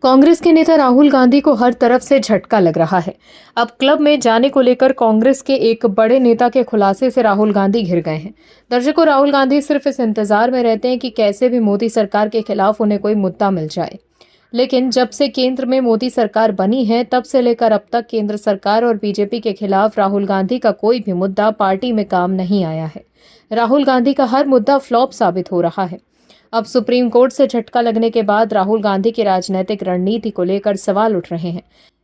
कांग्रेस के नेता राहुल गांधी को हर तरफ से झटका लग रहा है। अब क्लब में जाने को लेकर कांग्रेस के एक बड़े नेता के खुलासे से राहुल गांधी घिर गए हैं। दर्शकों, राहुल गांधी सिर्फ इस इंतजार में रहते हैं कि कैसे भी मोदी सरकार के खिलाफ उन्हें कोई मुद्दा मिल जाए। लेकिन जब से केंद्र में मोदी सरकार बनी है, तब से लेकर अब तक केंद्र सरकार और बीजेपी के खिलाफ राहुल गांधी का कोई भी मुद्दा पार्टी में काम नहीं आया है। राहुल गांधी का हर मुद्दा फ्लॉप साबित हो रहा है। अब सुप्रीम कोर्ट से झटका लगने के बाद राहुल गांधी की राजनीतिक रणनीति को लेकर सवाल उठ रहे हैं।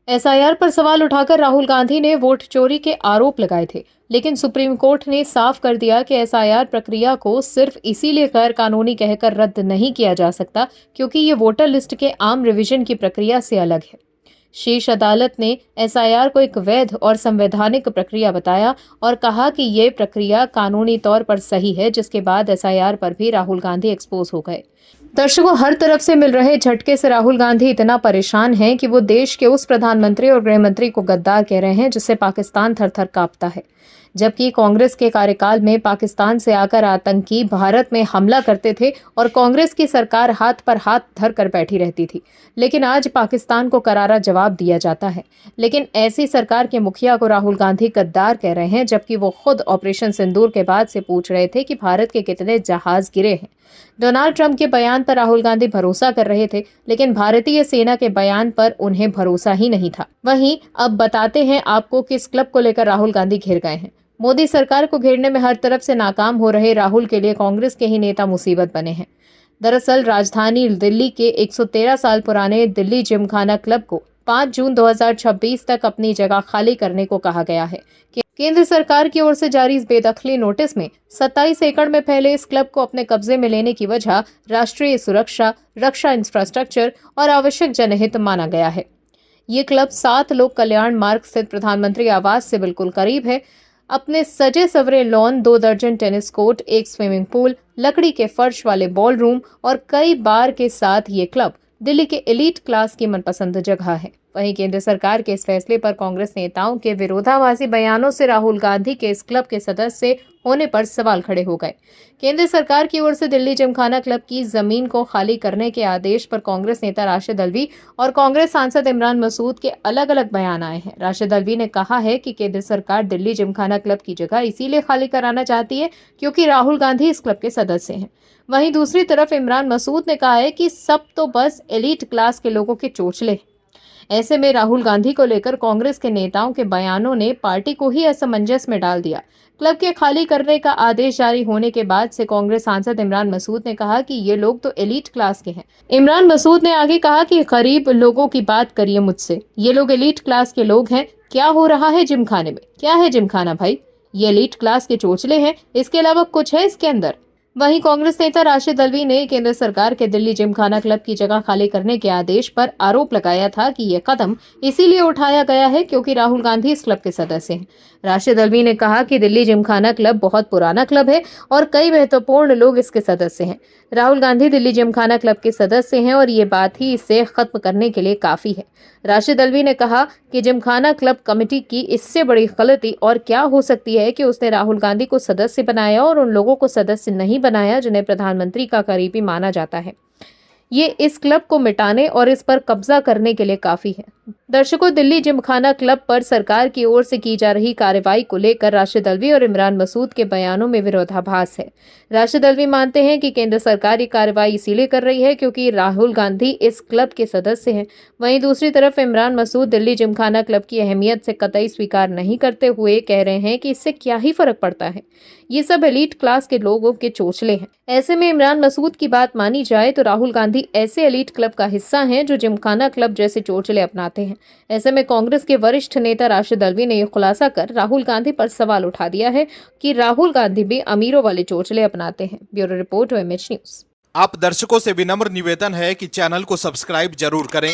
एसआईआर पर सवाल उठाकर राहुल गांधी ने वोट चोरी के आरोप लगाए थे, लेकिन सुप्रीम कोर्ट ने साफ कर दिया कि एसआईआर प्रक्रिया को सिर्फ इसीलिए गैर कानूनी कहकर रद्द नहीं किया जा सकता क्योंकि ये वोटर लिस्ट के आम रिवीजन की प्रक्रिया से अलग है। शीर्ष अदालत ने एसआईआर को एक वैध और संवैधानिक प्रक्रिया बताया और कहा कि ये प्रक्रिया कानूनी तौर पर सही है, जिसके बाद एसआईआर पर भी राहुल गांधी एक्सपोज हो गए। दर्शकों, हर तरफ से मिल रहे झटके से राहुल गांधी इतना परेशान हैं कि वो देश के उस प्रधानमंत्री और गृह मंत्री को गद्दार कह रहे हैं जिससे पाकिस्तान थर-थर कांपता है। जबकि कांग्रेस के कार्यकाल में पाकिस्तान से आकर आतंकी भारत में हमला करते थे और कांग्रेस की सरकार हाथ पर हाथ धर कर बैठी रहती थी, लेकिन आज पाकिस्तान को करारा जवाब दिया जाता है। लेकिन ऐसी सरकार के मुखिया को राहुल गांधी गद्दार कह रहे हैं, जबकि वो खुद ऑपरेशन सिंदूर के बाद से पूछ रहे थे कि भारत के कितने जहाज गिरे हैं। डोनाल्ड ट्रंप के बयान पर राहुल गांधी भरोसा कर रहे थे, लेकिन भारतीय सेना के बयान पर उन्हें भरोसा ही नहीं था। वहीं अब बताते हैं आपको किस क्लब को लेकर राहुल गांधी घिर गए हैं। मोदी सरकार को घेरने में हर तरफ से नाकाम हो रहे राहुल के लिए कांग्रेस के ही नेता मुसीबत बने हैं। दरअसल राजधानी दिल्ली के 113 साल पुराने दिल्ली जिमखाना क्लब को 5 जून 2026 तक अपनी जगह खाली करने को कहा गया है। केंद्र सरकार की ओर से जारी इस बेदखली नोटिस में 27 एकड़ में फैले इस क्लब को अपने कब्जे में लेने की वजह राष्ट्रीय सुरक्षा, रक्षा इंफ्रास्ट्रक्चर और आवश्यक जनहित माना गया है। ये क्लब 7 लोक कल्याण मार्ग स्थित प्रधानमंत्री आवास से बिल्कुल करीब है। अपने सजे सवरे लॉन, 2 दर्जन टेनिस कोर्ट, एक स्विमिंग पूल, लकड़ी के फर्श वाले बॉल रूम और कई बार के साथ ये क्लब दिल्ली के एलीट क्लास की मनपसंद जगह है। वहीं केंद्र सरकार के इस फैसले पर कांग्रेस नेताओं के विरोधाभासी बयानों से राहुल गांधी के इस क्लब के सदस्य होने पर सवाल खड़े हो गए। केंद्र सरकार की ओर से दिल्ली जिमखाना क्लब की जमीन को खाली करने के आदेश पर कांग्रेस नेता राशिद अल्वी और कांग्रेस सांसद इमरान मसूद के अलग अलग बयान आए हैं। राशिद अल्वी ने कहा है कि केंद्र सरकार दिल्ली जिमखाना क्लब की जगह इसीलिए खाली कराना चाहती है क्योंकि राहुल गांधी इस क्लब के सदस्य हैं। वहीं दूसरी तरफ इमरान मसूद ने कहा है कि सब तो बस एलीट क्लास के लोगों के चोचले। ऐसे में राहुल गांधी को लेकर कांग्रेस के नेताओं के बयानों ने पार्टी को ही असमंजस में डाल दिया। क्लब के खाली करने का आदेश जारी होने के बाद से कांग्रेस सांसद इमरान मसूद ने कहा कि ये लोग तो एलीट क्लास के हैं। इमरान मसूद ने आगे कहा कि गरीब लोगों की बात करिए मुझसे, ये लोग एलीट क्लास के लोग हैं। क्या हो रहा है जिमखाने में? क्या है जिमखाना भाई? ये एलीट क्लास के चोचले हैं, इसके अलावा कुछ है इसके अंदर? वहीं कांग्रेस नेता राशिद अल्वी ने केंद्र सरकार के दिल्ली जिमखाना क्लब की जगह खाली करने के आदेश पर आरोप लगाया था कि यह कदम इसीलिए उठाया गया है क्योंकि राहुल गांधी इस क्लब के सदस्य हैं। राशिद अल्वी ने कहा कि दिल्ली जिमखाना क्लब बहुत पुराना क्लब है और कई महत्वपूर्ण लोग इसके सदस्य हैं। राहुल गांधी दिल्ली जिमखाना क्लब के सदस्य हैं और ये बात ही इसे खत्म करने के लिए काफी है। राशिद अल्वी ने कहा कि जिमखाना क्लब कमेटी की इससे बड़ी गलती और क्या हो सकती है कि उसने राहुल गांधी को सदस्य बनाया और उन लोगों को सदस्य नहीं बनाया जिन्हें प्रधानमंत्री का करीबी माना जाता है। ये इस क्लब को मिटाने और इस पर कब्जा करने के लिए काफी है। दर्शकों, दिल्ली जिमखाना क्लब पर सरकार की ओर से की जा रही कार्रवाई को लेकर राशिद अल्वी और इमरान मसूद के बयानों में विरोधाभास है। राशिद अल्वी मानते हैं कि केंद्र सरकार ये कार्रवाई इसीलिए कर रही है क्योंकि राहुल गांधी इस क्लब के सदस्य हैं। वहीं दूसरी तरफ इमरान मसूद दिल्ली जिमखाना क्लब की अहमियत से कतई स्वीकार नहीं करते हुए कह रहे हैं कि इससे क्या ही फर्क पड़ता है, ये सब एलीट क्लास के लोगों के चोचले हैं। ऐसे में इमरान मसूद की बात मानी जाए तो राहुल गांधी ऐसे एलीट क्लब का हिस्सा हैं जो जिमखाना क्लब जैसे चोचले अपनाते हैं। ऐसे में कांग्रेस के वरिष्ठ नेता राशिद अल्वी ने यह खुलासा कर राहुल गांधी पर सवाल उठा दिया है कि राहुल गांधी भी अमीरों वाले चोचले अपनाते हैं। Bureau report OMH news. आप दर्शकों से विनम्र निवेदन है कि चैनल को सब्सक्राइब जरूर करें